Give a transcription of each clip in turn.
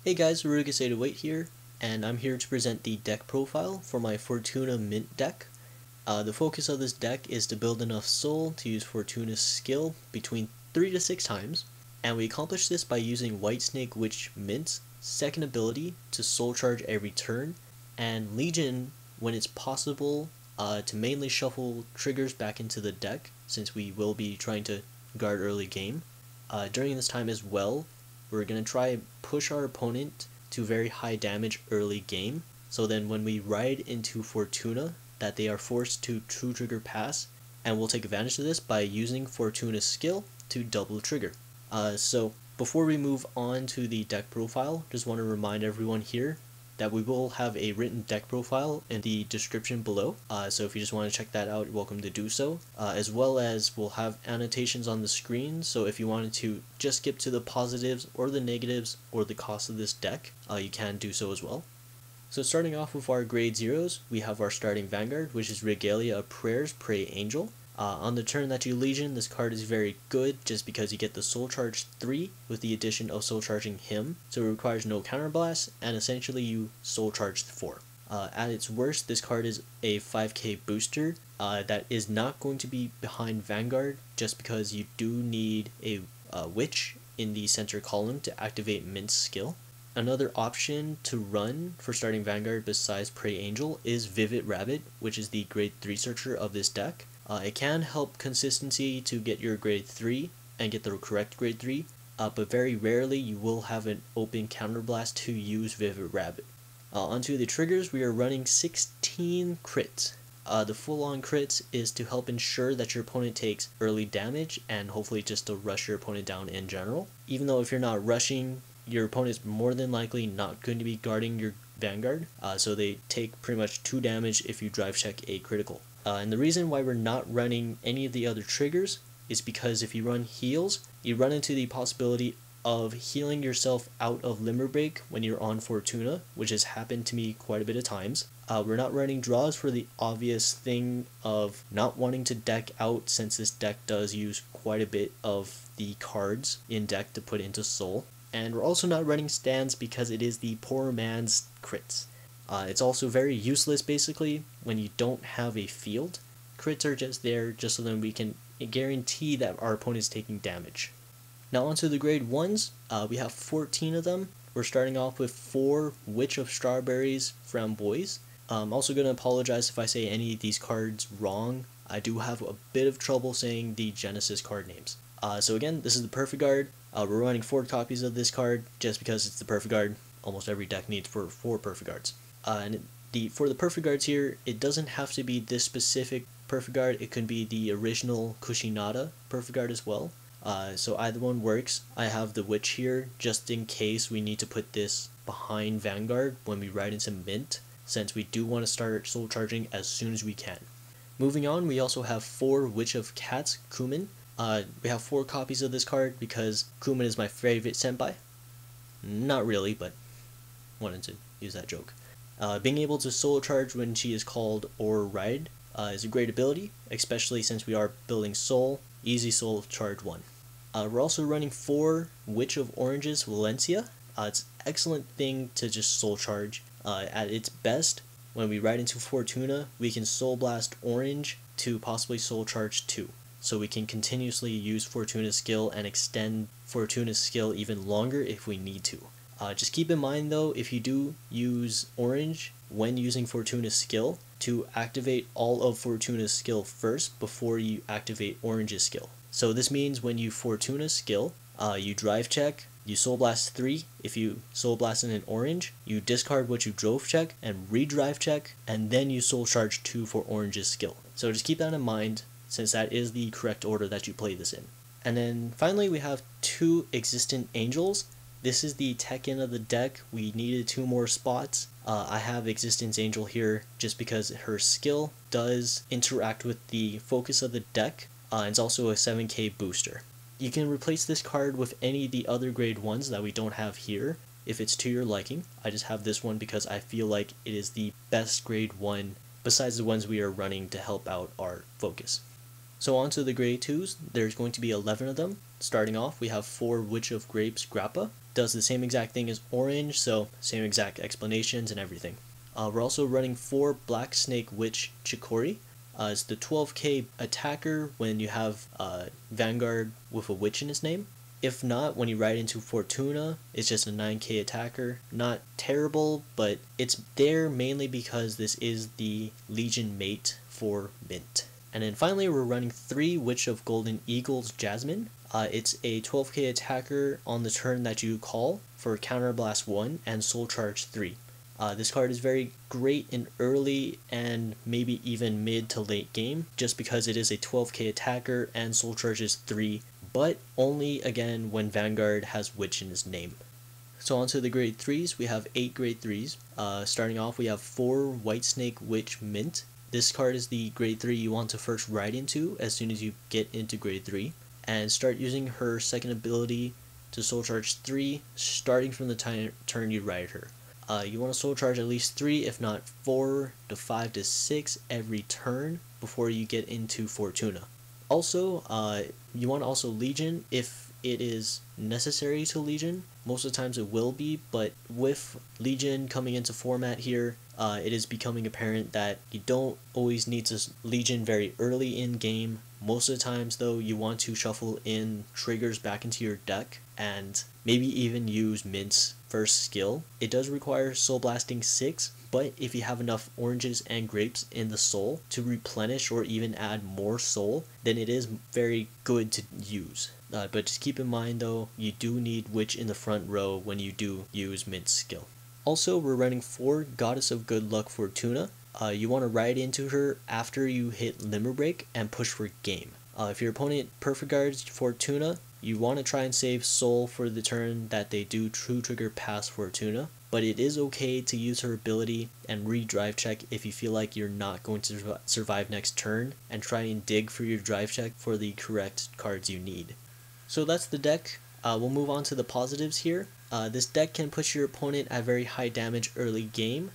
Hey guys, FrayedHeroTCG here, and I'm here to present the deck profile for my Fortuna Mint deck. The focus of this deck is to build enough soul to use Fortuna's skill between 3 to 6 times, and we accomplish this by using Whitesnake Witch Mint's second ability to soul charge every turn, and Legion when it's possible to mainly shuffle triggers back into the deck, since we will be trying to guard early game. During this time as well, we're going to try and push our opponent to very high damage early game, so then when we ride into Fortuna, that they are forced to true trigger pass, and we'll take advantage of this by using Fortuna's skill to double trigger. So before we move on to the deck profile, just want to remind everyone here that we will have a written deck profile in the description below, so if you just want to check that out, you're welcome to do so, as well as we'll have annotations on the screen, so if you wanted to just skip to the positives or the negatives or the cost of this deck, you can do so as well. So starting off with our grade zeros, we have our starting Vanguard, which is Regalia of Prayers, Pray Angel. On the turn that you Legion, this card is very good just because you get the Soul Charge 3 with the addition of Soul Charging him, so it requires no counterblast, and essentially you Soul Charge 4. At its worst, this card is a 5k booster that is not going to be behind Vanguard just because you do need a Witch in the center column to activate Mint's skill. Another option to run for starting Vanguard besides Pray Angel is Vivid Rabbit, which is the grade 3 searcher of this deck. It can help consistency to get your grade 3 and get the correct grade 3, but very rarely you will have an open counterblast to use Vivid Rabbit. Onto the triggers, we are running 16 crits. The full-on crits is to help ensure that your opponent takes early damage and hopefully just to rush your opponent down in general. Even though if you're not rushing, your opponent is more than likely not going to be guarding your Vanguard, so they take pretty much 2 damage if you drive check a critical. And the reason why we're not running any of the other triggers is because if you run heals, you run into the possibility of healing yourself out of Limber Break when you're on Fortuna, which has happened to me quite a bit of times. We're not running draws for the obvious thing of not wanting to deck out, since this deck does use quite a bit of the cards in deck to put into soul. And we're also not running stands because it is the poor man's crits. It's also very useless basically when you don't have a field. Crits are just there just so then we can guarantee that our opponent is taking damage. Now onto the grade 1s, we have 14 of them. We're starting off with 4 Witch of Strawberries Framboise. I'm also going to apologize if I say any of these cards wrong. I do have a bit of trouble saying the Genesis card names. So again, this is the Perfect Guard. We're running 4 copies of this card just because it's the Perfect Guard. Almost every deck needs 4 Perfect Guards. For the Perfect Guards here, it doesn't have to be this specific Perfect Guard. It could be the original Kushinada Perfect Guard as well. So either one works. I have the Witch here just in case we need to put this behind Vanguard when we ride into Mint, since we do want to start soul charging as soon as we can. Moving on, we also have 4 Witch of Cats Kumin. We have 4 copies of this card because Kumin is my favorite senpai. Not really, but wanted to use that joke. Being able to soul charge when she is called or ride is a great ability, especially since we are building soul. Easy soul charge 1. We're also running 4 Witch of Oranges Valencia. It's an excellent thing to just soul charge. At its best, when we ride into Fortuna, we can soul blast orange to possibly soul charge 2. So we can continuously use Fortuna's skill and extend Fortuna's skill even longer if we need to. Just keep in mind though, if you do use orange when using Fortuna's skill, to activate all of Fortuna's skill first before you activate orange's skill. So this means when you Fortuna's skill, you drive check, you soul blast 3. If you soul blast in an orange, you discard what you drove check and re-drive check, and then you soul charge 2 for orange's skill. So just keep that in mind, since that is the correct order that you play this in. And then finally we have 2 Existent Angels. This is the tech end of the deck. We needed 2 more spots. I have Existence Angel here just because her skill does interact with the focus of the deck. It's also a 7k booster. You can replace this card with any of the other grade 1s that we don't have here if it's to your liking. I just have this one because I feel like it is the best grade 1 besides the ones we are running to help out our focus. So on to the grade 2s, there's going to be 11 of them. Starting off, we have 4 Witch of Grapes Grappa. Does the same exact thing as orange, so same exact explanations and everything. We're also running 4 Black Snake Witch Chicory. It's the 12k attacker when you have Vanguard with a witch in his name. If not, when you ride into Fortuna, it's just a 9k attacker. Not terrible, but it's there mainly because this is the Legion mate for mint. And then finally, we're running 3 Witch of Golden Eagles Jasmine. It's a 12k attacker on the turn that you call for Counterblast 1 and Soul Charge 3. This card is very great in early and maybe even mid to late game, just because it is a 12k attacker and Soul Charge is 3, but only again when Vanguard has Witch in his name. So on to the grade 3s, we have 8 grade 3s. Starting off, we have 4 White Snake Witch Mint. This card is the grade 3 you want to first ride into as soon as you get into grade 3, and start using her second ability to Soul Charge 3 starting from the turn you ride her. You want to Soul Charge at least 3, if not 4 to 5 to 6 every turn before you get into Fortuna. Also, you want to also Legion if it is necessary to Legion. Most of the times it will be, but with Legion coming into format here, it is becoming apparent that you don't always need to Legion very early in game. Most of the times though, you want to shuffle in triggers back into your deck and maybe even use Mint's first skill. It does require Soul Blasting 6, but if you have enough oranges and grapes in the soul to replenish or even add more soul, then it is very good to use. But just keep in mind though, you do need Witch in the front row when you do use Mint's skill. Also, we're running 4 Goddess of Good Luck Fortuna. You want to ride into her after you hit Limber Break and push for game. If your opponent perfect guards Fortuna, you want to try and save soul for the turn that they do true trigger past Fortuna, but it is okay to use her ability and re-drive check if you feel like you're not going to survive next turn, and try and dig for your drive check for the correct cards you need. So that's the deck. We'll move on to the positives here. This deck can push your opponent at very high damage early game.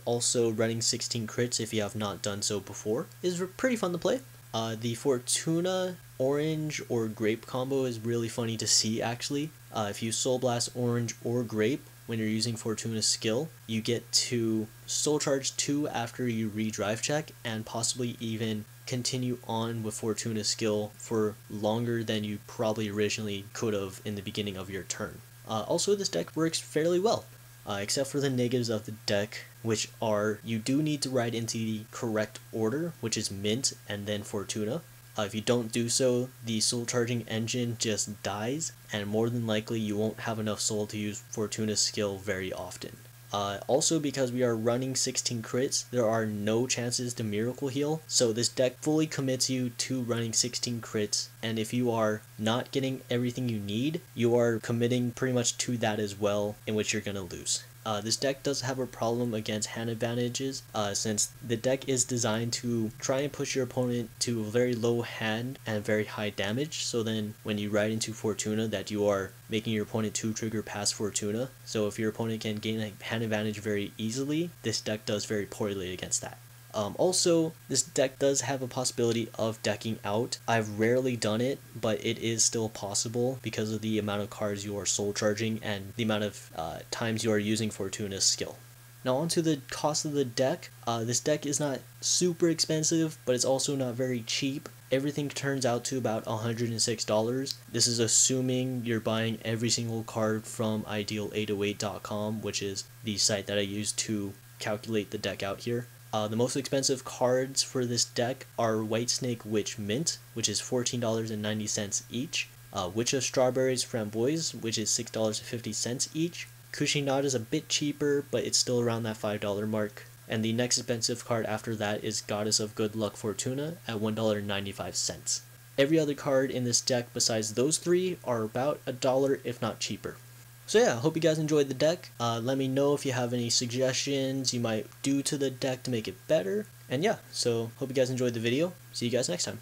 Also running 16 crits if you have not done so before is pretty fun to play. The Fortuna orange or grape combo is really funny to see actually. If you Soul Blast orange or grape when you're using Fortuna's skill, you get to Soul Charge 2 after you re-drive check and possibly even continue on with Fortuna's skill for longer than you probably originally could have in the beginning of your turn. Also, this deck works fairly well, except for the negatives of the deck, which are you do need to ride into the correct order, which is Mint and then Fortuna. If you don't do so, the soul charging engine just dies, and more than likely you won't have enough soul to use Fortuna's skill very often. Also, because we are running 16 crits, there are no chances to miracle heal, so this deck fully commits you to running 16 crits, and if you are not getting everything you need, you are committing pretty much to that as well, in which you're gonna lose. This deck does have a problem against hand advantages, since the deck is designed to try and push your opponent to a very low hand and very high damage, so then when you ride into Fortuna that you are making your opponent 2-trigger past Fortuna. So if your opponent can gain a hand advantage very easily, this deck does very poorly against that. Also, this deck does have a possibility of decking out. I've rarely done it, but it is still possible because of the amount of cards you are soul charging and the amount of times you are using Fortuna's skill. Now onto the cost of the deck. This deck is not super expensive, but it's also not very cheap. Everything turns out to about $106. This is assuming you're buying every single card from ideal808.com, which is the site that I use to calculate the deck out here. The most expensive cards for this deck are White Snake Witch Mint, which is $14.90 each, Witch of Strawberries Framboise, which is $6.50 each. Kushinada is a bit cheaper, but it's still around that $5 mark. And the next expensive card after that is Goddess of Good Luck Fortuna at $1.95. Every other card in this deck besides those three are about $1 if not cheaper. So yeah, I hope you guys enjoyed the deck. Let me know if you have any suggestions you might do to the deck to make it better. And yeah, so hope you guys enjoyed the video. See you guys next time.